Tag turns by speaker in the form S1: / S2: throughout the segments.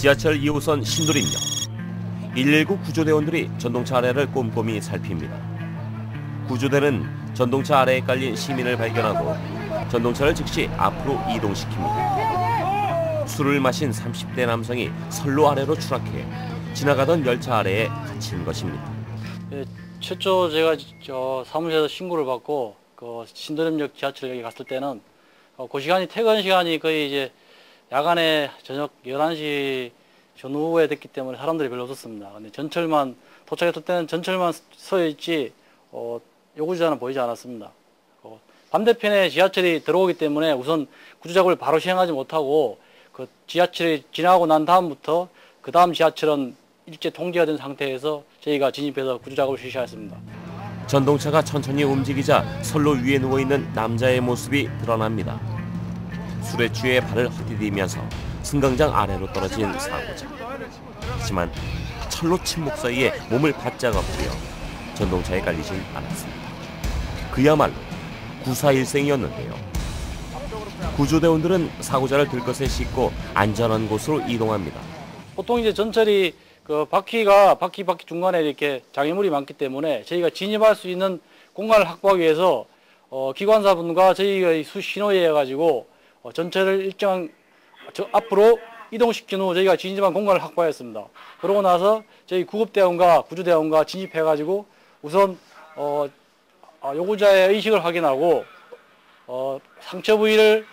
S1: 지하철 2호선 신도림역. 119 구조대원들이 전동차 아래를 꼼꼼히 살핍니다. 구조대는 전동차 아래에 깔린 시민을 발견하고 전동차를 즉시 앞으로 이동시킵니다. 술을 마신 30대 남성이 선로 아래로 추락해 지나가던 열차 아래에 갇힌 것입니다.
S2: 최초 제가 사무실에서 신고를 받고 신도림역 지하철역에 갔을 때는 그 시간이 퇴근 시간이 거의 이제 야간에 저녁 11시 전후에 됐기 때문에 사람들이 별로 없었습니다. 근데 전철만 도착했을 때는 전철만 서 있지 요구자는 보이지 않았습니다. 반대편에 지하철이 들어오기 때문에 우선 구조작업을 바로 시행하지 못하고 그 지하철이 지나고 난 다음부터 그 다음 지하철은 일제 통제가 된 상태에서 저희가 진입해서 구조작업을 실시했습니다.
S1: 전동차가 천천히 움직이자 선로 위에 누워있는 남자의 모습이 드러납니다. 술에 취해 발을 헛디디면서 승강장 아래로 떨어진 사고자. 하지만 철로 침목 사이에 몸을 바짝 엎드려 전동차에 깔리진 않았습니다. 그야말로 구사일생이었는데요. 구조대원들은 사고자를 들것에 싣고 안전한 곳으로 이동합니다.
S2: 보통 이제 전철이 바퀴 중간에 이렇게 장애물이 많기 때문에 저희가 진입할 수 있는 공간을 확보하기 위해서 기관사분과 저희가 신호에 가지고 전철을 일정한 앞으로 이동시킨 후 저희가 진입한 공간을 확보했습니다. 그러고 나서 저희 구급대원과 구조대원과 진입해가지고 우선 요구자의 의식을 확인하고 상처 부위를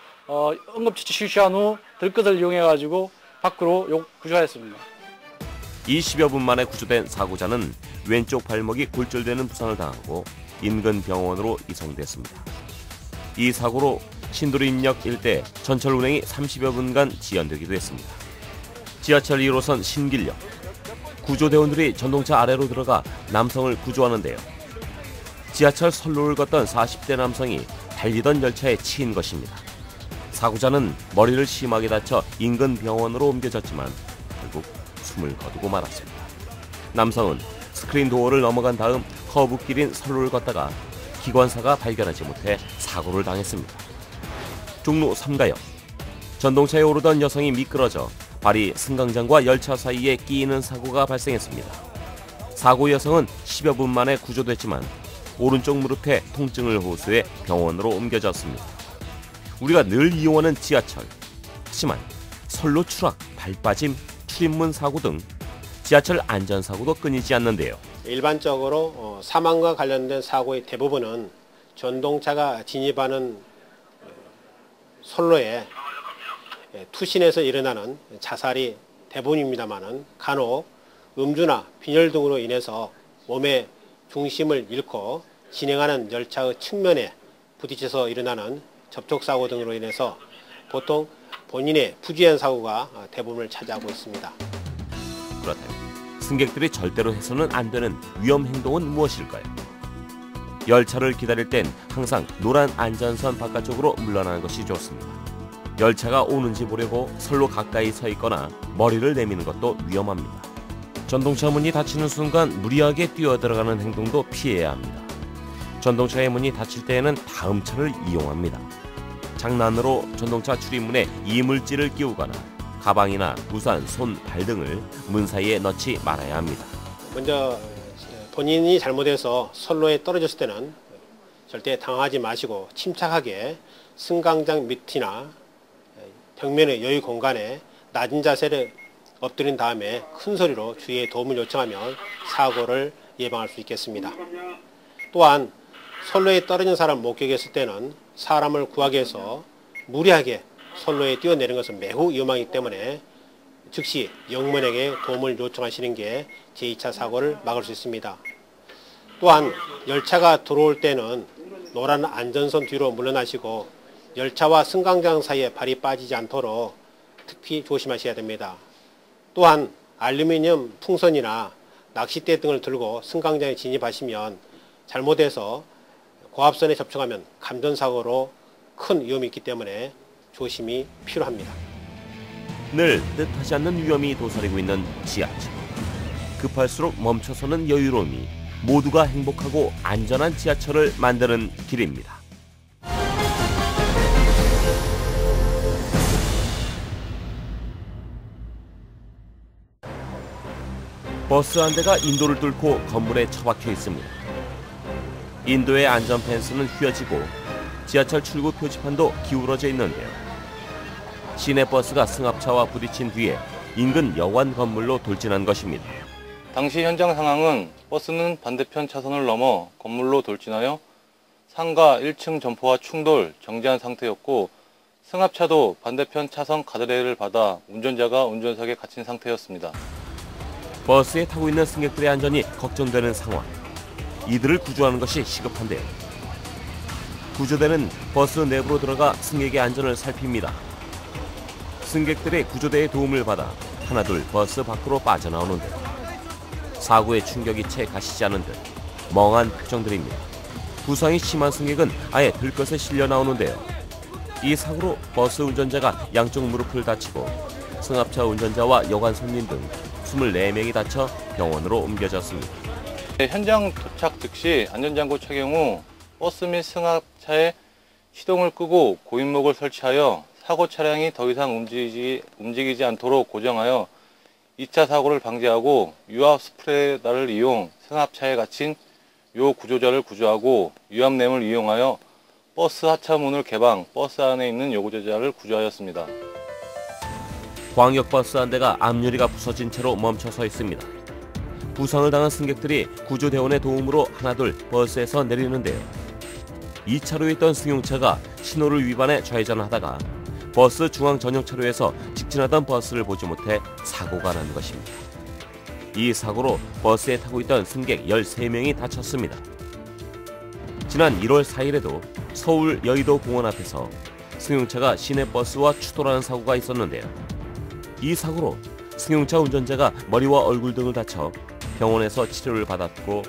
S2: 응급처치 실시한 후 들것을 이용해가지고 밖으로 구조했습니다.
S1: 20여 분 만에 구조된 사고자는 왼쪽 발목이 골절되는 부상을 당하고 인근 병원으로 이송됐습니다. 이 사고로 신도림역 일대 전철 운행이 30여 분간 지연되기도 했습니다. 지하철 1호선 신길역. 구조대원들이 전동차 아래로 들어가 남성을 구조하는데요. 지하철 선로를 걷던 40대 남성이 달리던 열차에 치인 것입니다. 사고자는 머리를 심하게 다쳐 인근 병원으로 옮겨졌지만 결국 숨을 거두고 말았습니다. 남성은 스크린 도어를 넘어간 다음 커브길인 선로를 걷다가 기관사가 발견하지 못해 사고를 당했습니다. 종로 3가역. 전동차에 오르던 여성이 미끄러져 발이 승강장과 열차 사이에 끼이는 사고가 발생했습니다. 사고 여성은 10여 분 만에 구조됐지만 오른쪽 무릎에 통증을 호소해 병원으로 옮겨졌습니다. 우리가 늘 이용하는 지하철. 하지만 선로 추락, 발 빠짐, 출입문 사고 등 지하철 안전사고도 끊이지 않는데요.
S3: 일반적으로 사망과 관련된 사고의 대부분은 전동차가 진입하는 선로에 투신해서 일어나는 자살이 대부분입니다만은 간혹 음주나 빈혈 등으로 인해서 몸의 중심을 잃고 진행하는 열차의 측면에 부딪혀서 일어나는 접촉사고 등으로 인해서 보통 본인의 부주의한 사고가 대부분을 차지하고 있습니다.
S1: 그렇다면 승객들이 절대로 해서는 안 되는 위험 행동은 무엇일까요? 열차를 기다릴 땐 항상 노란 안전선 바깥쪽으로 물러나는 것이 좋습니다. 열차가 오는지 보려고 선로 가까이 서 있거나 머리를 내미는 것도 위험합니다. 전동차 문이 닫히는 순간 무리하게 뛰어들어가는 행동도 피해야 합니다. 전동차의 문이 닫힐 때에는 다음 차를 이용합니다. 장난으로 전동차 출입문에 이물질을 끼우거나 가방이나 우산, 손, 발 등을 문 사이에 넣지 말아야 합니다.
S3: 먼저 본인이 잘못해서 선로에 떨어졌을 때는 절대 당황하지 마시고 침착하게 승강장 밑이나 벽면의 여유 공간에 낮은 자세를 엎드린 다음에 큰 소리로 주위에 도움을 요청하면 사고를 예방할 수 있겠습니다. 또한 선로에 떨어진 사람을 목격했을 때는 사람을 구하기 위해서 무리하게 선로에 뛰어내리는 것은 매우 위험하기 때문에 즉시 영문에게 도움을 요청하시는 게 제2차 사고를 막을 수 있습니다. 또한 열차가 들어올 때는 노란 안전선 뒤로 물러나시고 열차와 승강장 사이에 발이 빠지지 않도록 특히 조심하셔야 됩니다. 또한 알루미늄 풍선이나 낚싯대 등을 들고 승강장에 진입하시면 잘못해서 고압선에 접촉하면 감전사고로 큰 위험이 있기 때문에 조심이 필요합니다.
S1: 늘 뜻하지 않는 위험이 도사리고 있는 지하철. 급할수록 멈춰서는 여유로움이 모두가 행복하고 안전한 지하철을 만드는 길입니다. 버스 한 대가 인도를 뚫고 건물에 처박혀 있습니다. 인도의 안전 펜스는 휘어지고 지하철 출구 표지판도 기울어져 있는데요. 시내 버스가 승합차와 부딪힌 뒤에 인근 여관 건물로 돌진한 것입니다.
S4: 당시 현장 상황은 버스는 반대편 차선을 넘어 건물로 돌진하여 상가 1층 점포와 충돌, 정지한 상태였고 승합차도 반대편 차선 가드레일을 받아 운전자가 운전석에 갇힌 상태였습니다.
S1: 버스에 타고 있는 승객들의 안전이 걱정되는 상황. 이들을 구조하는 것이 시급한데요. 구조대는 버스 내부로 들어가 승객의 안전을 살핍니다. 승객들의 구조대의 도움을 받아 하나둘 버스 밖으로 빠져나오는데요. 사고의 충격이 채 가시지 않은 듯 멍한 표정들입니다. 부상이 심한 승객은 아예 들것에 실려 나오는데요. 이 사고로 버스 운전자가 양쪽 무릎을 다치고 승합차 운전자와 여관 손님 등 24명이 다쳐 병원으로 옮겨졌습니다.
S4: 현장 도착 즉시 안전장구 착용 후 버스 및 승합차에 시동을 끄고 고인목을 설치하여 사고 차량이 더 이상 움직이지 않도록 고정하여 2차 사고를 방지하고 유압 스프레더를 이용 승합차에 갇힌 요 구조자를 구조하고 유압램을 이용하여 버스 하차문을 개방, 버스 안에 있는 요 구조자를 구조하였습니다.
S1: 광역버스 한 대가 앞유리가 부서진 채로 멈춰서 있습니다. 부상을 당한 승객들이 구조대원의 도움으로 하나둘 버스에서 내리는데요. 2차로에 있던 승용차가 신호를 위반해 좌회전하다가 버스 중앙 전용 차로에서 직진하던 버스를 보지 못해 사고가 난 것입니다. 이 사고로 버스에 타고 있던 승객 13명이 다쳤습니다. 지난 1월 4일에도 서울 여의도 공원 앞에서 승용차가 시내버스와 추돌하는 사고가 있었는데요. 이 사고로 승용차 운전자가 머리와 얼굴 등을 다쳐 병원에서 치료를 받았고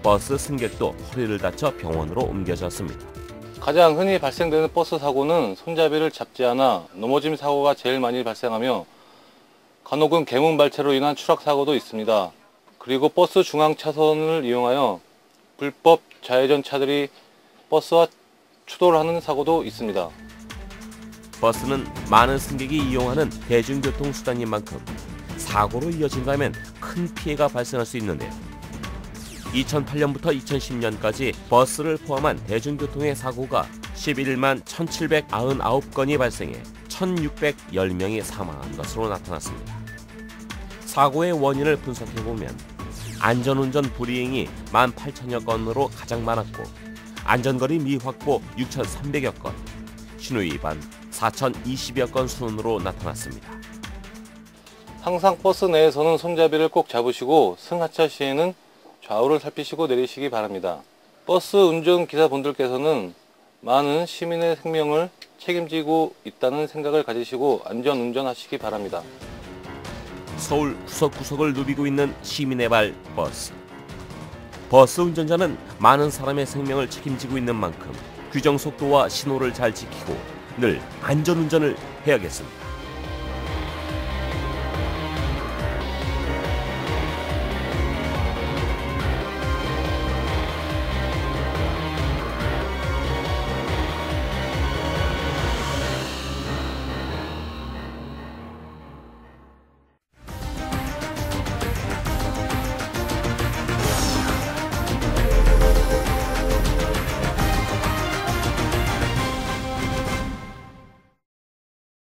S1: 버스 승객도 허리를 다쳐 병원으로 옮겨졌습니다.
S4: 가장 흔히 발생되는 버스 사고는 손잡이를 잡지 않아 넘어짐 사고가 제일 많이 발생하며 간혹은 개문발체로 인한 추락 사고도 있습니다. 그리고 버스 중앙 차선을 이용하여 불법 좌회전 차들이 버스와 추돌하는 사고도 있습니다.
S1: 버스는 많은 승객이 이용하는 대중교통수단인 만큼 사고로 이어진다면 큰 피해가 발생할 수 있는데요. 2008년부터 2010년까지 버스를 포함한 대중교통의 사고가 11만 1,799건이 발생해 1,610명이 사망한 것으로 나타났습니다. 사고의 원인을 분석해보면 안전운전 불이행이 18,000여 건으로 가장 많았고 안전거리 미확보 6,300여 건, 신호위반 4,020여 건 순으로 나타났습니다.
S4: 항상 버스 내에서는 손잡이를 꼭 잡으시고 승하차 시에는 좌우를 살피시고 내리시기 바랍니다. 버스 운전기사분들께서는 많은 시민의 생명을 책임지고 있다는 생각을 가지시고 안전 운전하시기 바랍니다.
S1: 서울 구석구석을 누비고 있는 시민의 발 버스. 버스 운전자는 많은 사람의 생명을 책임지고 있는 만큼 규정 속도와 신호를 잘 지키고 늘 안전 운전을 해야겠습니다.